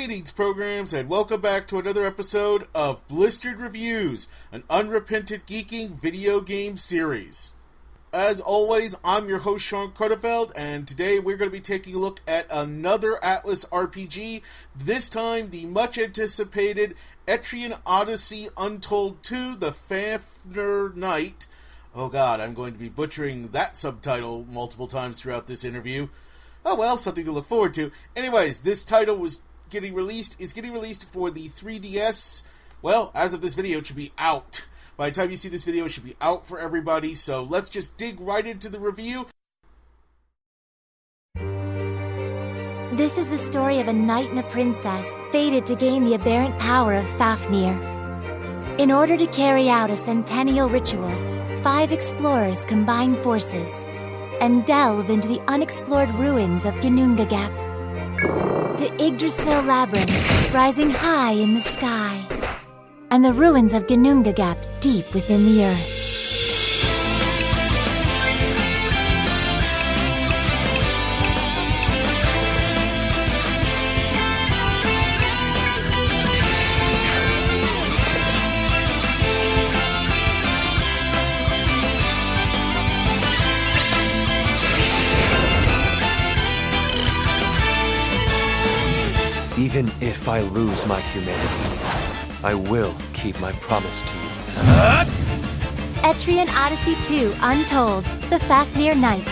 Greetings, programs, and welcome back to another episode of Blistered Reviews, an unrepentant geeking video game series. As always, I'm your host, Shaun, and today we're going to be taking a look at another Atlas RPG, this time the much-anticipated Etrian Odyssey Untold 2, The Fafnir Knight. Oh god, I'm going to be butchering that subtitle multiple times throughout this interview. Oh well, something to look forward to. Anyways, this title is getting released for the 3DS. Well, as of this video, it should be out. By the time you see this video, it should be out for everybody, so let's just dig right into the review. This is the story of a knight and a princess, fated to gain the aberrant power of Fafnir. In order to carry out a centennial ritual, 5 explorers combine forces and delve into the unexplored ruins of Ginnungagap. The Yggdrasil labyrinth rising high in the sky, and the ruins of Ginnungagap deep within the earth. Even if I lose my humanity, I will keep my promise to you. Etrian Odyssey 2 Untold, The Fafnir Knight.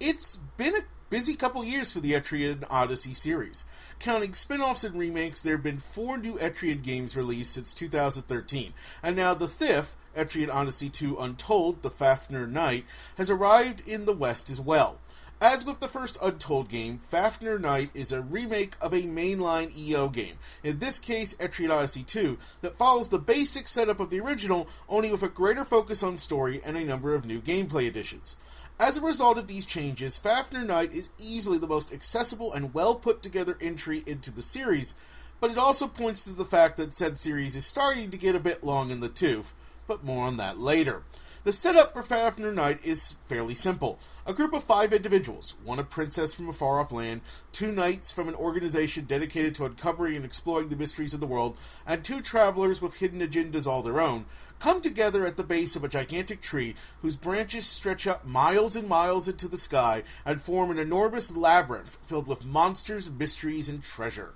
It's been a busy couple years for the Etrian Odyssey series. Counting spin-offs and remakes, there have been 4 new Etrian games released since 2013, and now the 5th, Etrian Odyssey 2 Untold, The Fafnir Knight, has arrived in the West as well. As with the first Untold game, Fafnir Knight is a remake of a mainline EO game, in this case Etrian Odyssey 2, that follows the basic setup of the original, only with a greater focus on story and a number of new gameplay additions. As a result of these changes, Fafnir Knight is easily the most accessible and well put together entry into the series, but it also points to the fact that said series is starting to get a bit long in the tooth, but more on that later. The setup for Fafnir Knight is fairly simple. A group of 5 individuals, one a princess from a far-off land, 2 knights from an organization dedicated to uncovering and exploring the mysteries of the world, and 2 travelers with hidden agendas all their own, come together at the base of a gigantic tree whose branches stretch up miles and miles into the sky and form an enormous labyrinth filled with monsters, mysteries, and treasure.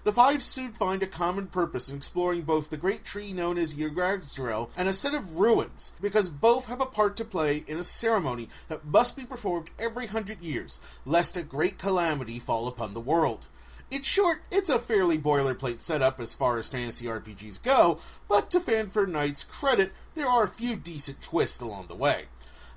The 5 soon find a common purpose in exploring both the great tree known as Yggdrasil and a set of ruins, because both have a part to play in a ceremony that must be performed every 100 years, lest a great calamity fall upon the world. In short, it's a fairly boilerplate setup as far as fantasy RPGs go, but to Fafnir Knight's credit, there are a few decent twists along the way.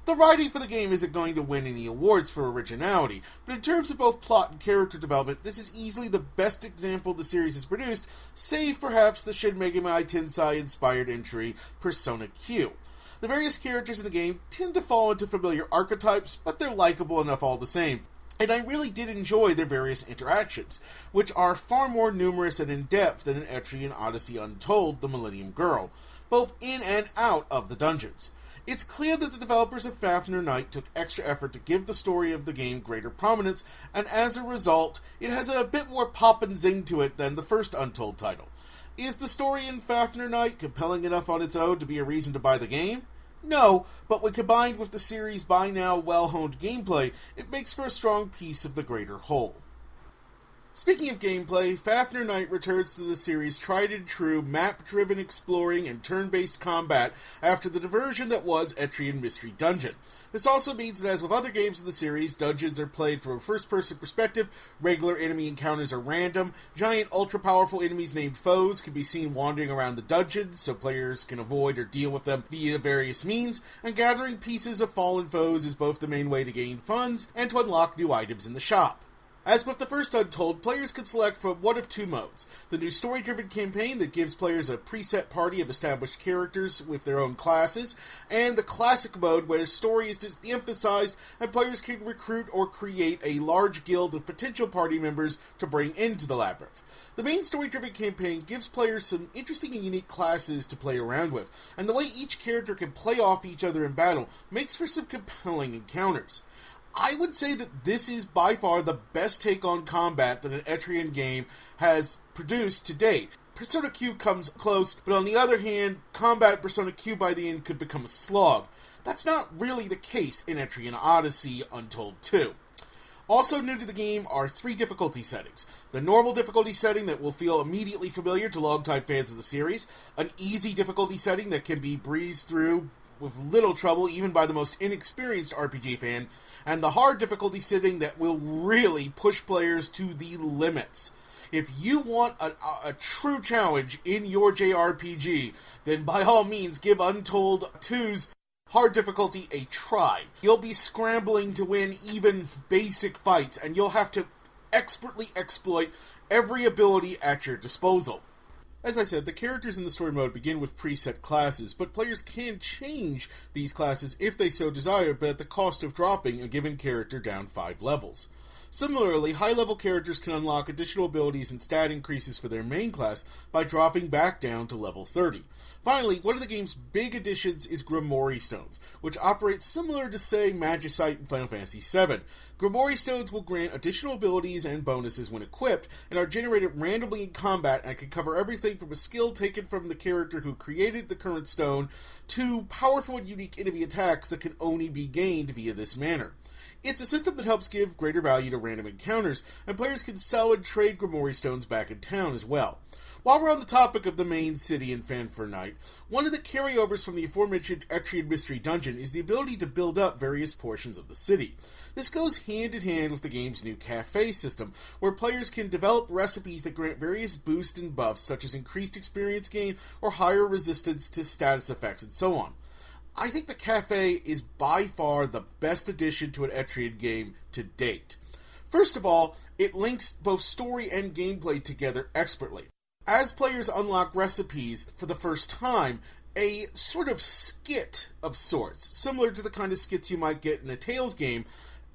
The writing for the game isn't going to win any awards for originality, but in terms of both plot and character development, this is easily the best example the series has produced, save perhaps the Shin Megami Tensei-inspired entry, Persona Q. The various characters in the game tend to fall into familiar archetypes, but they're likable enough all the same. And I really did enjoy their various interactions, which are far more numerous and in-depth than in Etrian Odyssey Untold, The Millennium Girl, both in and out of the dungeons. It's clear that the developers of Fafnir Knight took extra effort to give the story of the game greater prominence, and as a result, it has a bit more pop and zing to it than the first Untold title. Is the story in Fafnir Knight compelling enough on its own to be a reason to buy the game? No, but when combined with the series' by now well-honed gameplay, it makes for a strong piece of the greater whole. Speaking of gameplay, Fafnir Knight returns to the series' tried-and-true map-driven exploring and turn-based combat after the diversion that was Etrian Mystery Dungeon. This also means that as with other games in the series, dungeons are played from a first-person perspective, regular enemy encounters are random, giant ultra-powerful enemies named foes can be seen wandering around the dungeons so players can avoid or deal with them via various means, and gathering pieces of fallen foes is both the main way to gain funds and to unlock new items in the shop. As with the first Untold, players could select from one of 2 modes. The new story-driven campaign that gives players a preset party of established characters with their own classes, and the classic mode where story is de-emphasized and players can recruit or create a large guild of potential party members to bring into the labyrinth. The main story-driven campaign gives players some interesting and unique classes to play around with, and the way each character can play off each other in battle makes for some compelling encounters. I would say that this is by far the best take on combat that an Etrian game has produced to date. Persona Q comes close, but on the other hand, combat in Persona Q by the end could become a slog. That's not really the case in Etrian Odyssey Untold 2. Also new to the game are 3 difficulty settings. The normal difficulty setting that will feel immediately familiar to longtime fans of the series, an easy difficulty setting that can be breezed through with little trouble even by the most inexperienced RPG fan, and the hard difficulty setting that will really push players to the limits. If you want a true challenge in your JRPG, then by all means give Untold 2's hard difficulty a try. You'll be scrambling to win even basic fights, and you'll have to expertly exploit every ability at your disposal. As I said, the characters in the story mode begin with preset classes, but players can change these classes if they so desire, but at the cost of dropping a given character down 5 levels. Similarly, high-level characters can unlock additional abilities and stat increases for their main class by dropping back down to level 30. Finally, one of the game's big additions is Grimoire Stones, which operate similar to, say, Magicite in Final Fantasy VII. Grimoire Stones will grant additional abilities and bonuses when equipped, and are generated randomly in combat and can cover everything from a skill taken from the character who created the current stone to powerful and unique enemy attacks that can only be gained via this manner. It's a system that helps give greater value to random encounters, and players can sell and trade Grimoire Stones back in town as well. While we're on the topic of the main city in Fanfare Night, one of the carryovers from the aforementioned Etrian Mystery Dungeon is the ability to build up various portions of the city. This goes hand in hand with the game's new cafe system, where players can develop recipes that grant various boosts and buffs, such as increased experience gain or higher resistance to status effects and so on. I think the cafe is by far the best addition to an Etrian game to date. First of all, it links both story and gameplay together expertly. As players unlock recipes for the first time, a sort of skit of sorts, similar to the kind of skits you might get in a Tales game,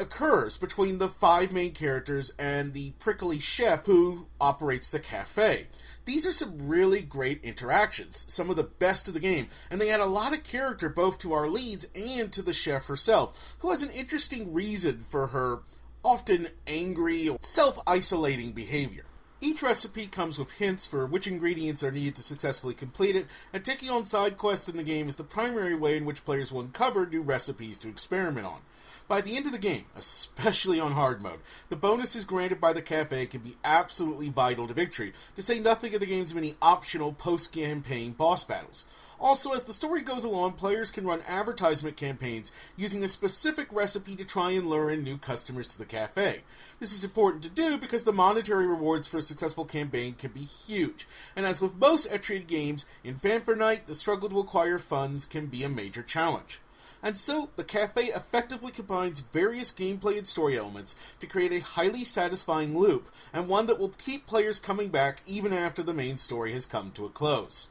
occurs between the 5 main characters and the prickly chef who operates the cafe. These are some really great interactions, some of the best of the game, and they add a lot of character both to our leads and to the chef herself, who has an interesting reason for her often angry, self-isolating behavior. Each recipe comes with hints for which ingredients are needed to successfully complete it, and taking on side quests in the game is the primary way in which players will uncover new recipes to experiment on. By the end of the game, especially on hard mode, the bonuses granted by the cafe can be absolutely vital to victory, to say nothing of the game's many optional post-campaign boss battles. Also, as the story goes along, players can run advertisement campaigns using a specific recipe to try and lure in new customers to the cafe. This is important to do because the monetary rewards for a successful campaign can be huge, and as with most Etrian games, in Fanfare Night, the struggle to acquire funds can be a major challenge. And so, the cafe effectively combines various gameplay and story elements to create a highly satisfying loop, and one that will keep players coming back even after the main story has come to a close.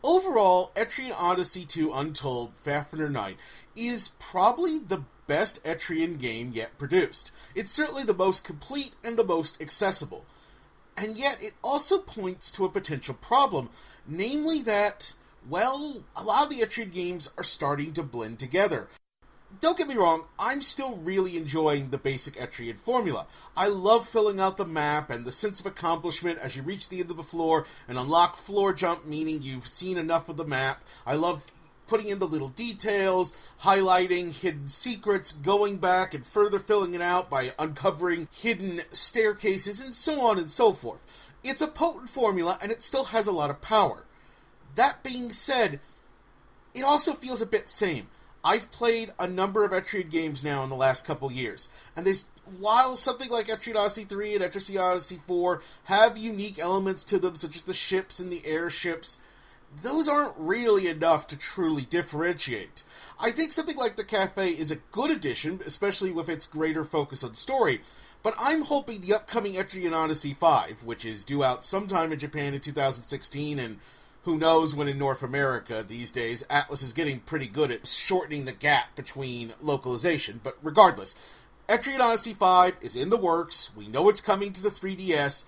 Overall, Etrian Odyssey 2 Untold Fafnir Night is probably the best Etrian game yet produced. It's certainly the most complete and the most accessible. And yet, it also points to a potential problem, namely that, well, a lot of the Etrian games are starting to blend together. Don't get me wrong, I'm still really enjoying the basic Etrian formula. I love filling out the map and the sense of accomplishment as you reach the end of the floor and unlock floor jump, meaning you've seen enough of the map. I love putting in the little details, highlighting hidden secrets, going back and further filling it out by uncovering hidden staircases, and so on and so forth. It's a potent formula, and it still has a lot of power. That being said, it also feels a bit same. I've played a number of Etrian games now in the last couple years, and while something like Etrian Odyssey 3 and Etrian Odyssey 4 have unique elements to them, such as the ships and the airships, those aren't really enough to truly differentiate. I think something like the cafe is a good addition, especially with its greater focus on story, but I'm hoping the upcoming Etrian Odyssey 5, which is due out sometime in Japan in 2016, and who knows when in North America these days. Atlas is getting pretty good at shortening the gap between localization, but regardless, Etrian Odyssey 5 is in the works. We know it's coming to the 3DS.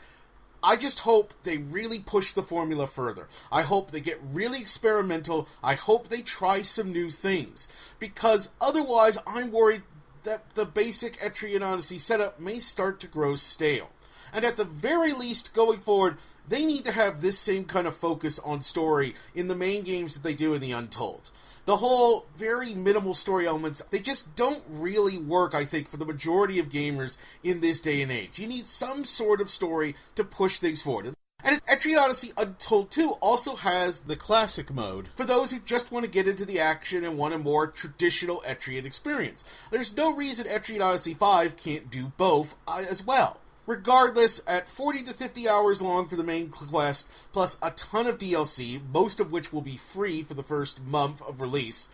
I just hope they really push the formula further. I hope they get really experimental. I hope they try some new things, because otherwise I'm worried that the basic Etrian Odyssey setup may start to grow stale. And at the very least, going forward, they need to have this same kind of focus on story in the main games that they do in the Untold. The whole very minimal story elements, they just don't really work, I think, for the majority of gamers in this day and age. You need some sort of story to push things forward. And Etrian Odyssey Untold 2 also has the classic mode for those who just want to get into the action and want a more traditional Etrian experience. There's no reason Etrian Odyssey 5 can't do both as well. Regardless, at 40 to 50 hours long for the main quest, plus a ton of DLC, most of which will be free for the first month of release,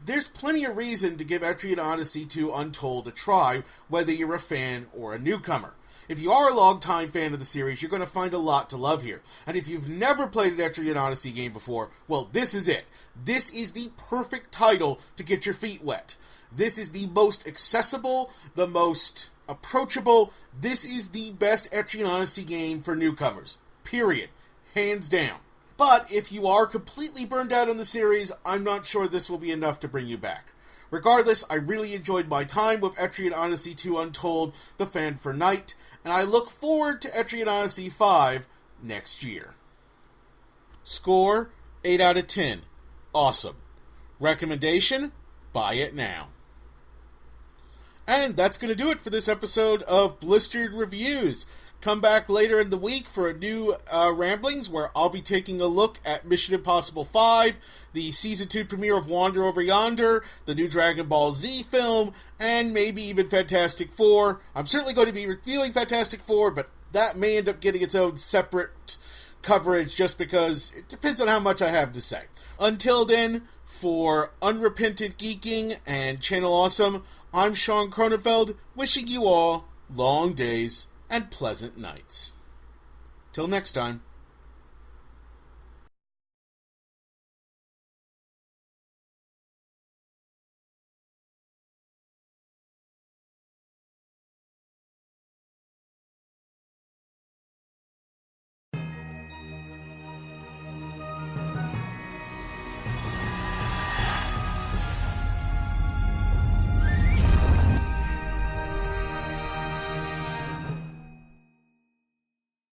there's plenty of reason to give Etrian Odyssey 2 Untold a try, whether you're a fan or a newcomer. If you are a long-time fan of the series, you're going to find a lot to love here. And if you've never played an Etrian Odyssey game before, well, this is it. This is the perfect title to get your feet wet. This is the most accessible, the most approachable. This is the best Etrian Odyssey game for newcomers. Period. Hands down. But if you are completely burned out on the series, I'm not sure this will be enough to bring you back. Regardless, I really enjoyed my time with Etrian Odyssey 2 Untold, The Fan for Night, and I look forward to Etrian Odyssey 5 next year. Score, 8 out of 10. Awesome. Recommendation, buy it now. And that's going to do it for this episode of Blistered Reviews. Come back later in the week for a new Ramblings, where I'll be taking a look at Mission Impossible 5, the Season 2 premiere of Wander Over Yonder, the new Dragon Ball Z film, and maybe even Fantastic Four. I'm certainly going to be reviewing Fantastic Four, but that may end up getting its own separate coverage just because it depends on how much I have to say. Until then, for Unrepentant Geeking and Channel Awesome, I'm Shaun Cronenfeld, wishing you all long days and pleasant nights. Till next time.